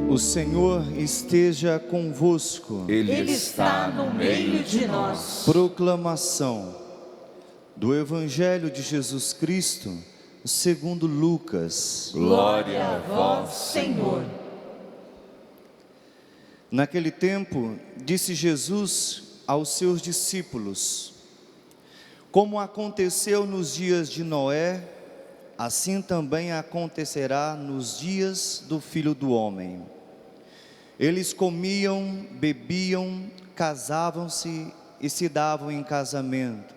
O Senhor esteja convosco. Ele está no meio de nós. Proclamação do Evangelho de Jesus Cristo, segundo Lucas. Glória a vós, Senhor. Naquele tempo, disse Jesus aos seus discípulos: como aconteceu nos dias de Noé, assim também acontecerá nos dias do Filho do Homem. Eles comiam, bebiam, casavam-se e se davam em casamento,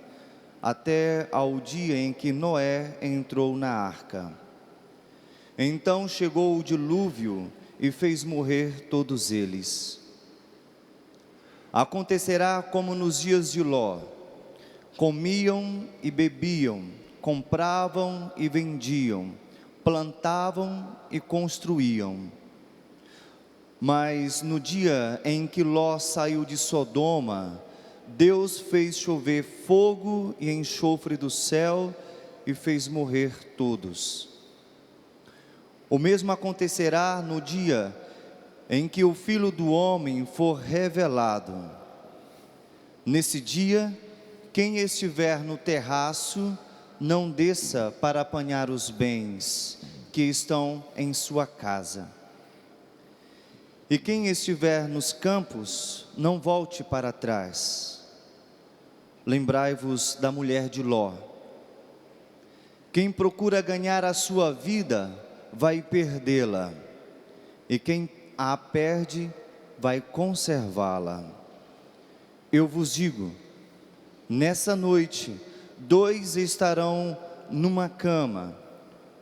até ao dia em que Noé entrou na arca. Então chegou o dilúvio e fez morrer todos eles. Acontecerá como nos dias de Ló: comiam e bebiam, compravam e vendiam, plantavam e construíam. Mas no dia em que Ló saiu de Sodoma, Deus fez chover fogo e enxofre do céu e fez morrer todos. O mesmo acontecerá no dia em que o Filho do Homem for revelado. Nesse dia, quem estiver no terraço, não desça para apanhar os bens que estão em sua casa. E quem estiver nos campos, não volte para trás. Lembrai-vos da mulher de Ló. Quem procura ganhar a sua vida, vai perdê-la. E quem a perde, vai conservá-la. Eu vos digo, nessa noite, 2 estarão numa cama.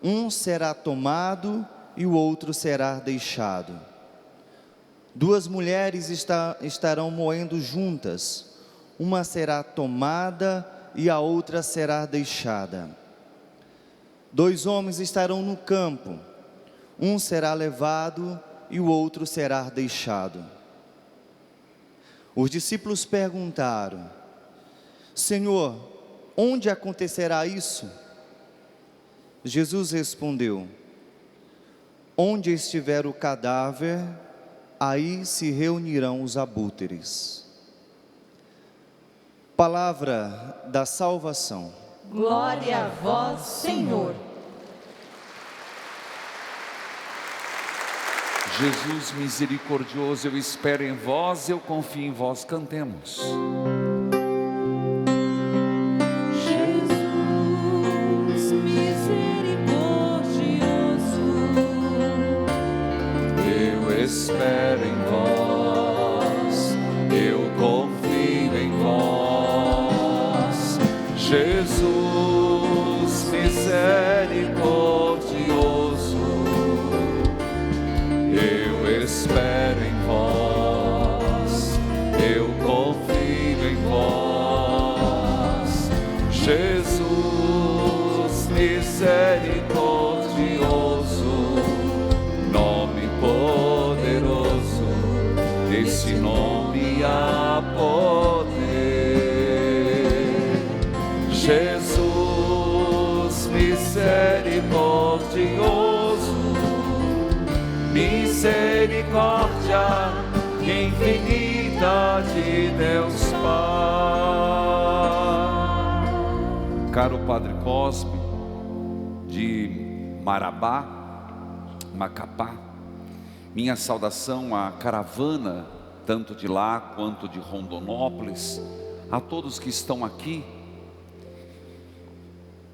Um será tomado e o outro será deixado. 2 mulheres estarão moendo juntas. Uma será tomada e a outra será deixada. 2 homens estarão no campo. Um será levado e o outro será deixado. Os discípulos perguntaram: Senhor, onde acontecerá isso? Jesus respondeu: onde estiver o cadáver, aí se reunirão os abutres. Palavra da salvação. Glória a vós, Senhor. Jesus misericordioso, eu espero em vós, eu confio em vós, cantemos. Jesus misericordioso, Eu espero em vós, eu confio em vós. Jesus misericordioso, eu espero em vós, eu confio em vós. Jesus misericordioso, nome poderoso, nesse nome há poder. Jesus misericordioso, misericórdia infinita de Deus Pai. Caro Padre Cosme, de Marabá, Macapá, minha saudação à caravana, tanto de lá quanto de Rondonópolis, a todos que estão aqui.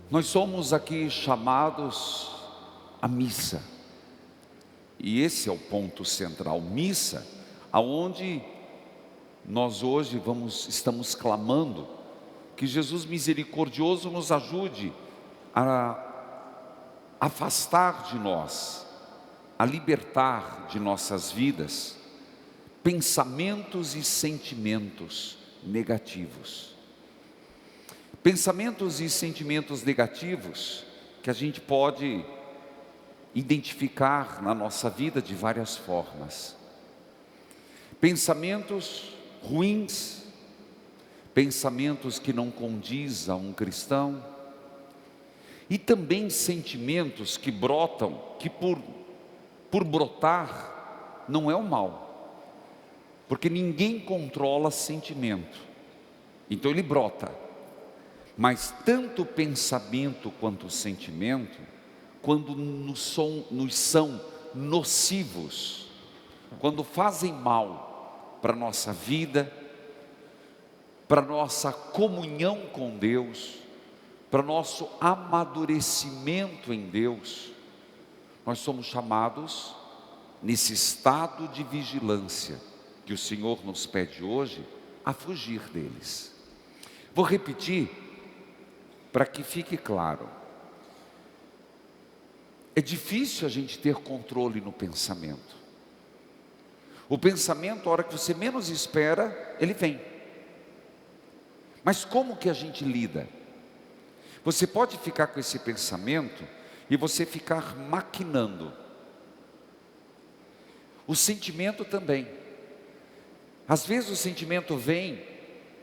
Nós somos aqui chamados à missa, e esse é o ponto central, missa, aonde nós hoje estamos clamando que Jesus misericordioso nos ajude a afastar de nós, a libertar de nossas vidas pensamentos e sentimentos negativos. Pensamentos e sentimentos negativos que a gente pode identificar na nossa vida de várias formas. Pensamentos ruins, pensamentos que não condizem a um cristão, e também sentimentos que brotam, que por brotar, não é o mal, porque ninguém controla sentimento, então ele brota. Mas tanto o pensamento quanto o sentimento, quando nos são nocivos, quando fazem mal para a nossa vida, para a nossa comunhão com Deus, para o nosso amadurecimento em Deus, nós somos chamados, nesse estado de vigilância que o Senhor nos pede hoje, a fugir deles. Vou repetir para que fique claro. É difícil a gente ter controle no pensamento. O pensamento, a hora que você menos espera, ele vem. Mas como que a gente lida? Você pode ficar com esse pensamento e você ficar maquinando. O sentimento também. Às vezes o sentimento vem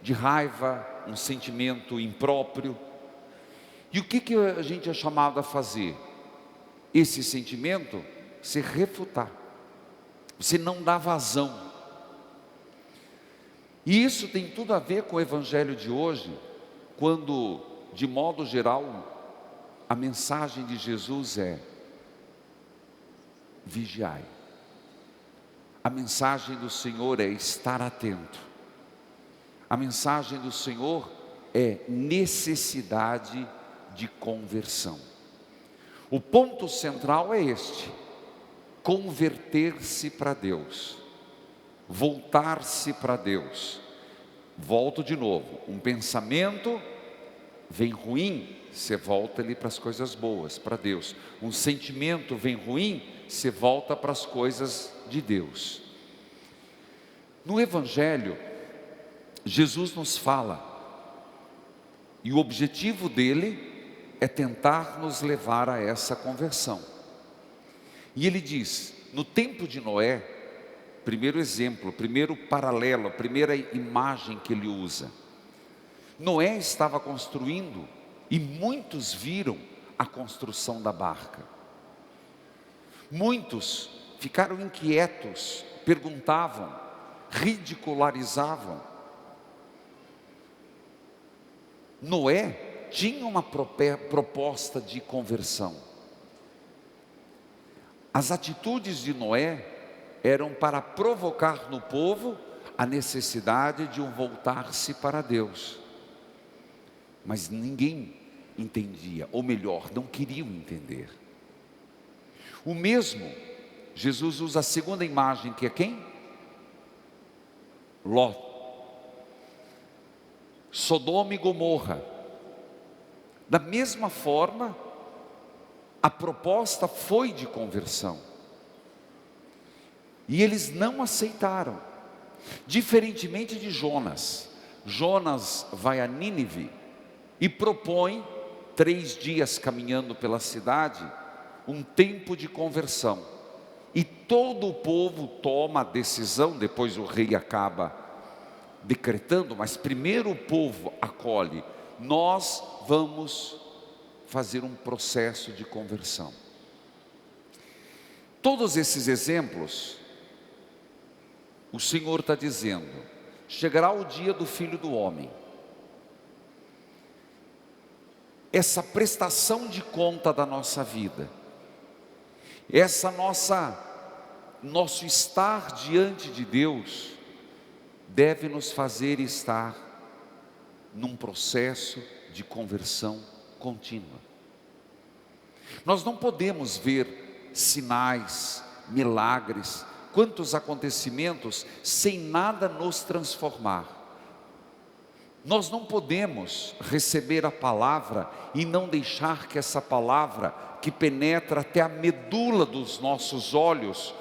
de raiva, um sentimento impróprio. E o que a gente é chamado a fazer? Esse sentimento, se refutar. Você não dá vazão. E isso tem tudo a ver com o evangelho de hoje, quando, de modo geral, a mensagem de Jesus é: vigiai. A mensagem do Senhor é estar atento. A mensagem do Senhor é necessidade de conversão. O ponto central é este: converter-se para Deus, voltar-se para Deus. Volto de novo, um pensamento vem ruim, você volta ali para as coisas boas, para Deus. Um sentimento vem ruim, você volta para as coisas de Deus. No Evangelho, Jesus nos fala, e o objetivo dele é tentar nos levar a essa conversão. E ele diz, no tempo de Noé, primeiro exemplo, primeiro paralelo, a primeira imagem que ele usa. Noé estava construindo e muitos viram a construção da barca. Muitos ficaram inquietos, perguntavam, ridicularizavam. Noé tinha uma proposta de conversão. As atitudes de Noé eram para provocar no povo a necessidade de um voltar-se para Deus. Mas ninguém entendia, ou melhor, não queriam entender. O mesmo, Jesus usa a segunda imagem, que é quem? Ló. Sodoma e Gomorra. Da mesma forma, a proposta foi de conversão. E eles não aceitaram. Diferentemente de Jonas. Jonas vai a Nínive e propõe, 3 dias caminhando pela cidade, um tempo de conversão. E todo o povo toma a decisão, depois o rei acaba decretando, mas primeiro o povo acolhe: nós vamos fazer um processo de conversão. Todos esses exemplos, o Senhor está dizendo: chegará o dia do Filho do Homem. Essa prestação de conta da nossa vida, nosso estar diante de Deus, deve nos fazer estar num processo de conversão contínua. Nós não podemos ver sinais, milagres, quantos acontecimentos sem nada nos transformar. Nós não podemos receber a palavra e não deixar que essa palavra, que penetra até a medula dos nossos olhos,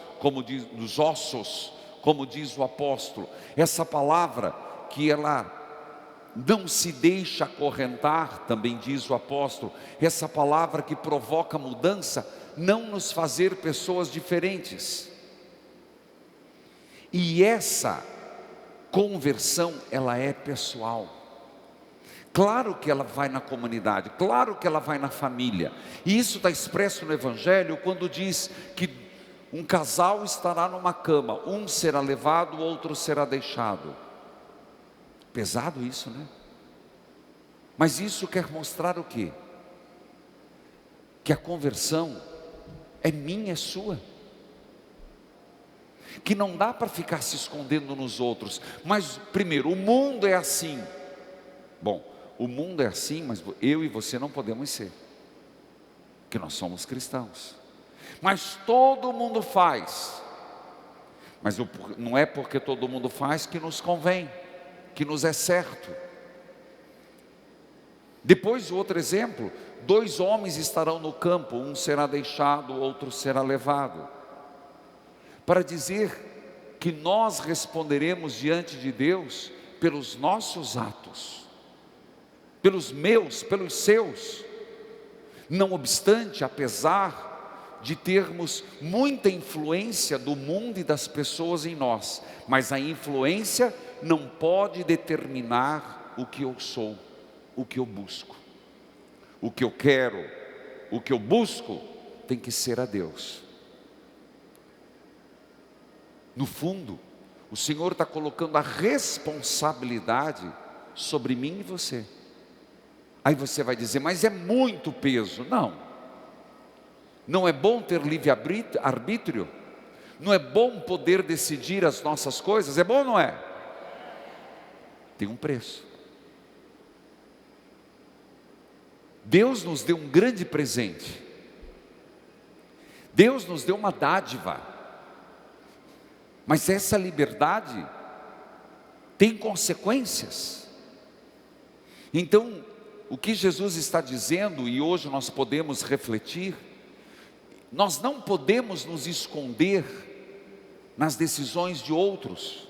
dos ossos, como diz o apóstolo, essa palavra que ela não se deixa acorrentar, também diz o apóstolo, essa palavra que provoca mudança, não nos fazer pessoas diferentes. E essa conversão, ela é pessoal. Claro que ela vai na comunidade, claro que ela vai na família. E isso está expresso no Evangelho quando diz que Um casal estará numa cama, um será levado, o outro será deixado. Pesado isso, né? Mas isso quer mostrar o quê? Que a conversão é minha, é sua. Que não dá para ficar se escondendo nos outros. Mas primeiro, o mundo é assim. Bom, o mundo é assim, mas eu e você não podemos ser, porque nós somos cristãos. Mas todo mundo faz. Mas não é porque todo mundo faz que nos convém, que nos é certo. Depois, outro exemplo: 2 homens estarão no campo, um será deixado, o outro será levado. Para dizer que nós responderemos diante de Deus pelos nossos atos, pelos meus, pelos seus. Não obstante, apesar de termos muita influência do mundo e das pessoas em nós, mas a influência não pode determinar o que eu sou, o que eu busco. O que eu quero, o que eu busco, tem que ser a Deus. No fundo, o Senhor está colocando a responsabilidade sobre mim e você. Aí você vai dizer, mas é muito peso. Não é bom ter livre-arbítrio? Não é bom poder decidir as nossas coisas? É bom ou não é? Tem um preço. Deus nos deu um grande presente. Deus nos deu uma dádiva. Mas essa liberdade tem consequências. Então, o que Jesus está dizendo, e hoje nós podemos refletir, nós não podemos nos esconder nas decisões de outros.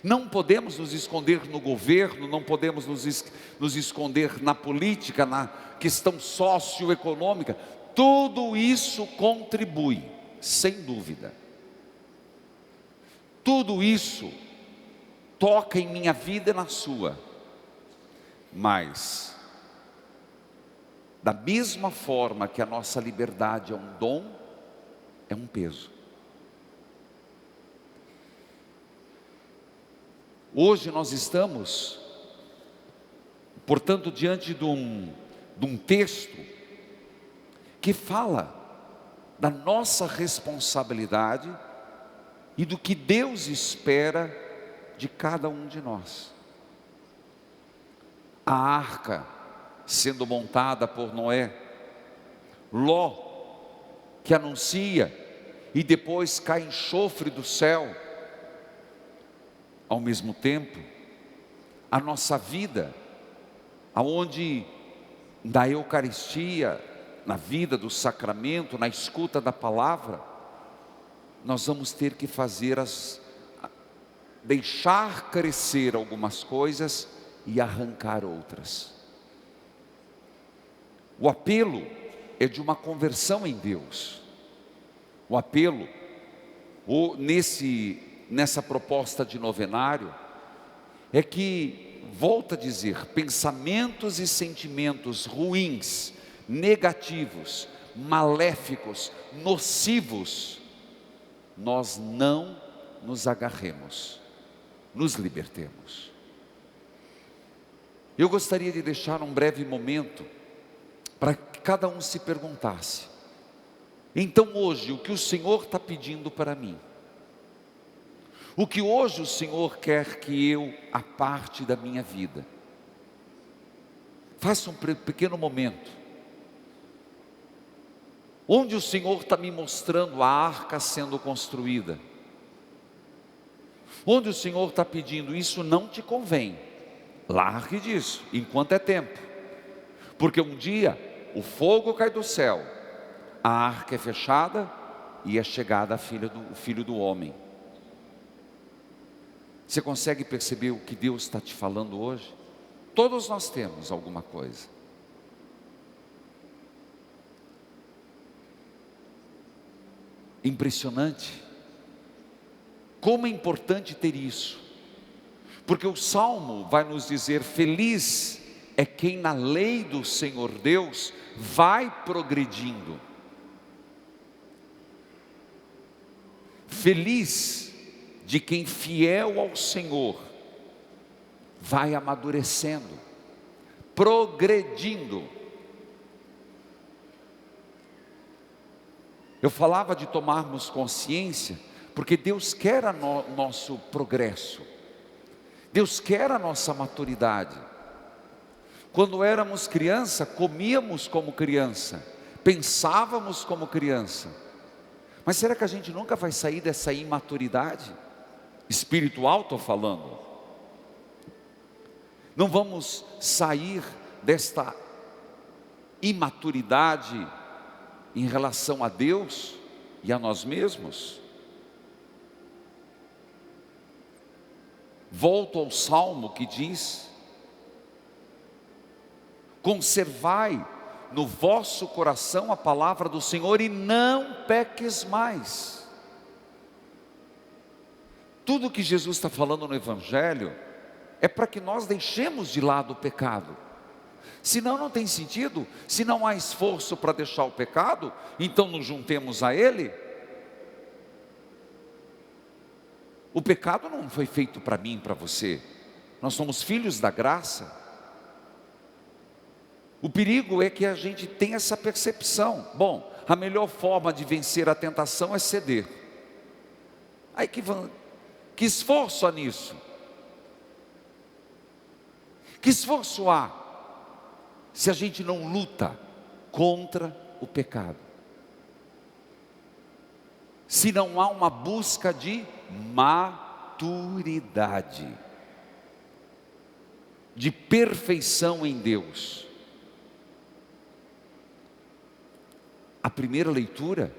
Não podemos nos esconder no governo, não podemos nos esconder na política, na questão socioeconômica. Tudo isso contribui, sem dúvida. Tudo isso toca em minha vida e na sua. Mas, da mesma forma que a nossa liberdade é um dom, é um peso. Hoje nós estamos, portanto, diante de um texto que fala da nossa responsabilidade e do que Deus espera de cada um de nós. A arca sendo montada por Noé, Ló que anuncia e depois cai enxofre do céu. Ao mesmo tempo, a nossa vida, aonde da Eucaristia, na vida do sacramento, na escuta da palavra, nós vamos ter que deixar crescer algumas coisas e arrancar outras. O apelo é de uma conversão em Deus. O apelo, nessa proposta de novenário, é que, volto a dizer, pensamentos e sentimentos ruins, negativos, maléficos, nocivos, nós não nos agarremos, nos libertemos. Eu gostaria de deixar um breve momento para que cada um se perguntasse: então hoje, o que o Senhor está pedindo para mim? O que hoje o Senhor quer que eu aparte da minha vida? Faça um pequeno momento. Onde o Senhor está me mostrando a arca sendo construída? Onde o Senhor está pedindo, isso não te convém, largue disso, enquanto é tempo. Porque um dia, o fogo cai do céu, a arca é fechada e é chegada o Filho do Homem. Você consegue perceber o que Deus está te falando hoje? Todos nós temos alguma coisa. Impressionante. Como é importante ter isso. Porque o Salmo vai nos dizer: feliz é quem na lei do Senhor Deus vai progredindo. Feliz de quem fiel ao Senhor vai amadurecendo, progredindo. Eu falava de tomarmos consciência, porque Deus quer o nosso progresso, Deus quer a nossa maturidade. Quando éramos criança, comíamos como criança, pensávamos como criança, mas será que a gente nunca vai sair dessa imaturidade? Espiritual estou falando. Não vamos sair desta imaturidade em relação a Deus e a nós mesmos? Volto ao Salmo que diz: conservai no vosso coração a palavra do Senhor e não peques mais. Tudo que Jesus está falando no Evangelho é para que nós deixemos de lado o pecado. Senão não tem sentido. Se não há esforço para deixar o pecado, então nos juntemos a Ele. O pecado não foi feito para mim e para você. Nós somos filhos da graça. O perigo é que a gente tem essa percepção. Bom, a melhor forma de vencer a tentação é ceder. Aí que esforço há nisso? Que esforço há se a gente não luta contra o pecado? Se não há uma busca de maturidade, de perfeição em Deus. A primeira leitura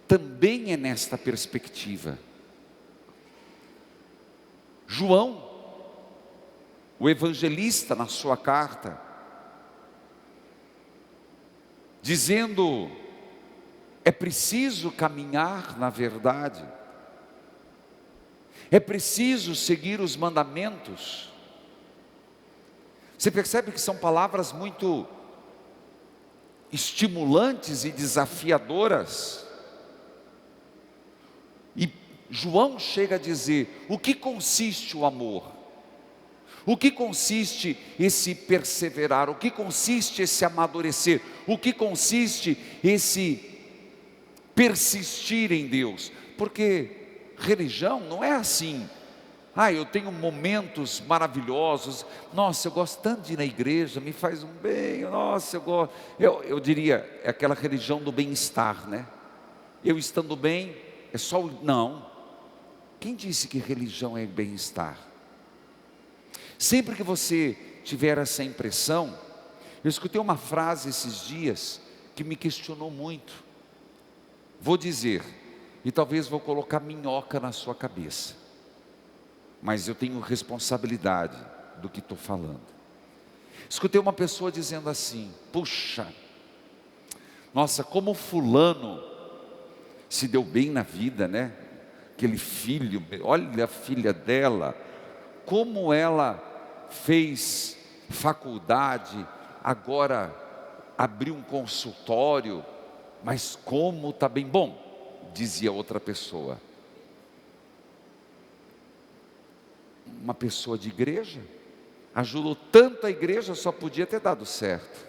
também é nesta perspectiva. João, o evangelista, na sua carta, dizendo: é preciso caminhar na verdade, é preciso seguir os mandamentos. Você percebe que são palavras muito estimulantes e desafiadoras. E João chega a dizer: o que consiste o amor? O que consiste esse perseverar? O que consiste esse amadurecer? O que consiste esse persistir em Deus? Porque religião não é assim. Eu tenho momentos maravilhosos. Nossa, eu gosto tanto de ir na igreja, me faz um bem. Nossa, eu gosto. Eu diria, é aquela religião do bem-estar, né? Eu estando bem, é só não. Quem disse que religião é bem-estar? Sempre que você tiver essa impressão, eu escutei uma frase esses dias que me questionou muito. Vou dizer, e talvez vou colocar minhoca na sua cabeça, mas eu tenho responsabilidade do que estou falando. Escutei uma pessoa dizendo assim: puxa, nossa, como fulano se deu bem na vida, né? Aquele filho, olha a filha dela, como ela fez faculdade, agora abriu um consultório, mas como está bem. Bom, dizia outra pessoa, uma pessoa de igreja, ajudou tanto a igreja, só podia ter dado certo.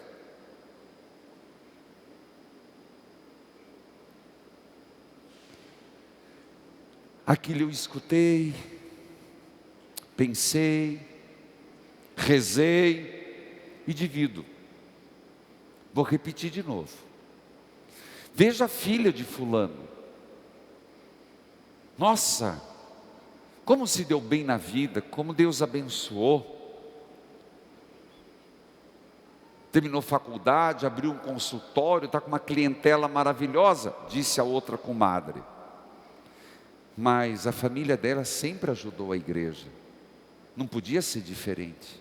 Aquilo eu escutei, pensei, rezei e divido. Vou repetir de novo. Veja a filha de fulano. Nossa, como se deu bem na vida, como Deus abençoou. Terminou faculdade, abriu um consultório, está com uma clientela maravilhosa, disse a outra comadre. Mas a família dela sempre ajudou a igreja. Não podia ser diferente.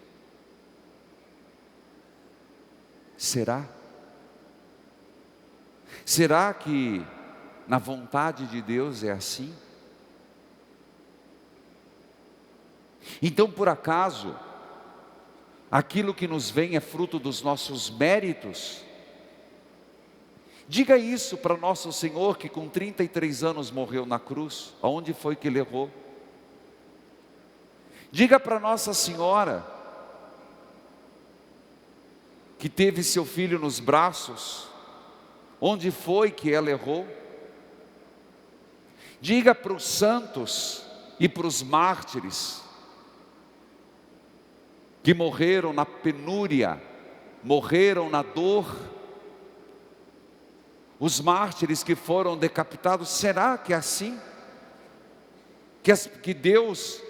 Será? Será que na vontade de Deus é assim? Então, por acaso, aquilo que nos vem é fruto dos nossos méritos? Diga isso para nosso Senhor, que com 33 anos morreu na cruz. Aonde foi que ele errou? Diga para Nossa Senhora, que teve seu filho nos braços, onde foi que ela errou? Diga para os santos e para os mártires, que morreram na penúria, morreram na dor, os mártires que foram decapitados. Será que é assim? Que Deus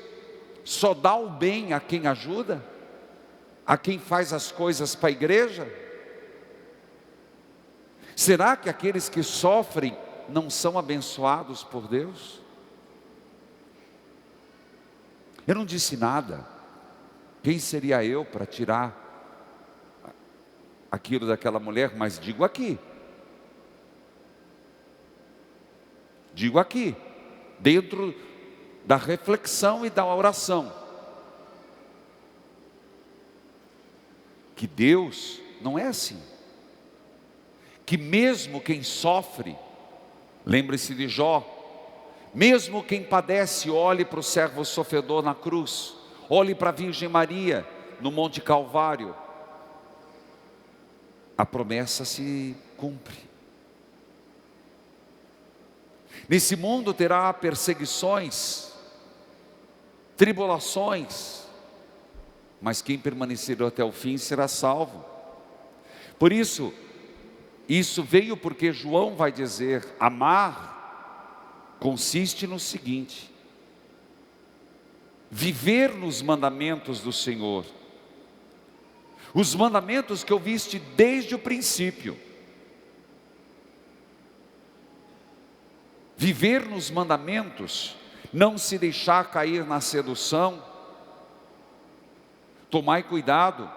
só dá o bem a quem ajuda? A quem faz as coisas para a igreja? Será que aqueles que sofrem não são abençoados por Deus? Eu não disse nada. Quem seria eu para tirar aquilo daquela mulher? Mas digo aqui, dentro da reflexão e da oração, que Deus não é assim, que mesmo quem sofre, lembre-se de Jó, mesmo quem padece, olhe para o servo sofredor na cruz, olhe para a Virgem Maria no Monte Calvário, a promessa se cumpre. Nesse mundo terá perseguições, tribulações, mas quem permanecer até o fim será salvo. Por isso veio porque João vai dizer: amar consiste no seguinte: viver nos mandamentos do Senhor, os mandamentos que ouviste desde o princípio. Viver nos mandamentos, não se deixar cair na sedução. Tomai cuidado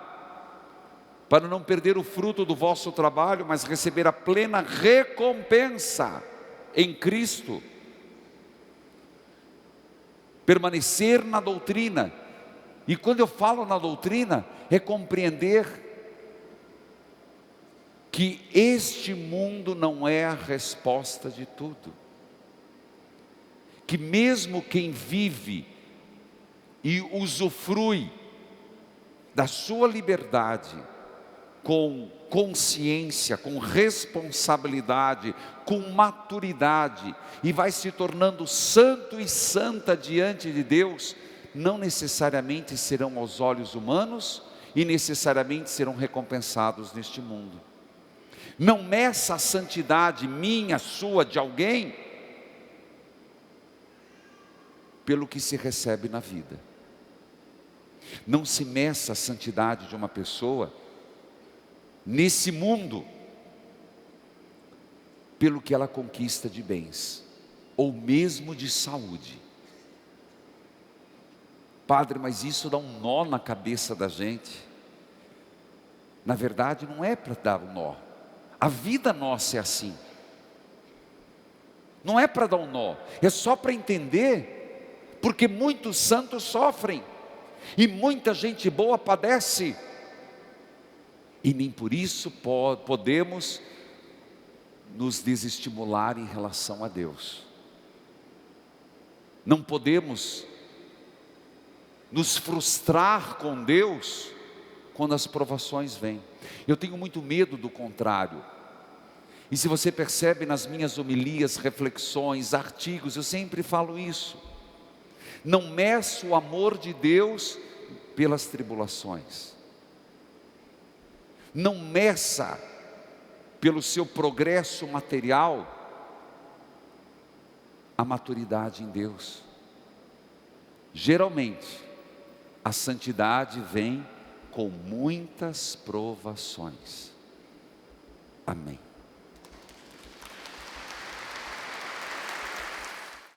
para não perder o fruto do vosso trabalho, mas receber a plena recompensa em Cristo. Permanecer na doutrina. E quando eu falo na doutrina, é compreender que este mundo não é a resposta de tudo. Que mesmo quem vive e usufrui da sua liberdade com consciência, com responsabilidade, com maturidade, e vai se tornando santo e santa diante de Deus, não necessariamente serão aos olhos humanos e necessariamente serão recompensados neste mundo. Não meça a santidade minha, sua, de alguém pelo que se recebe na vida. Não se meça a santidade de uma pessoa nesse mundo pelo que ela conquista de bens, ou mesmo de saúde. Padre, mas isso dá um nó na cabeça da gente. Na verdade, não é para dar um nó. A vida nossa é assim. Não é para dar um nó, é só para entender. Porque muitos santos sofrem, e muita gente boa padece, e nem por isso podemos nos desestimular em relação a Deus. Não podemos nos frustrar com Deus quando as provações vêm. Eu tenho muito medo do contrário. E se você percebe nas minhas homilias, reflexões, artigos, eu sempre falo isso. Não meça o amor de Deus pelas tribulações. Não meça pelo seu progresso material a maturidade em Deus. Geralmente, a santidade vem com muitas provações. Amém.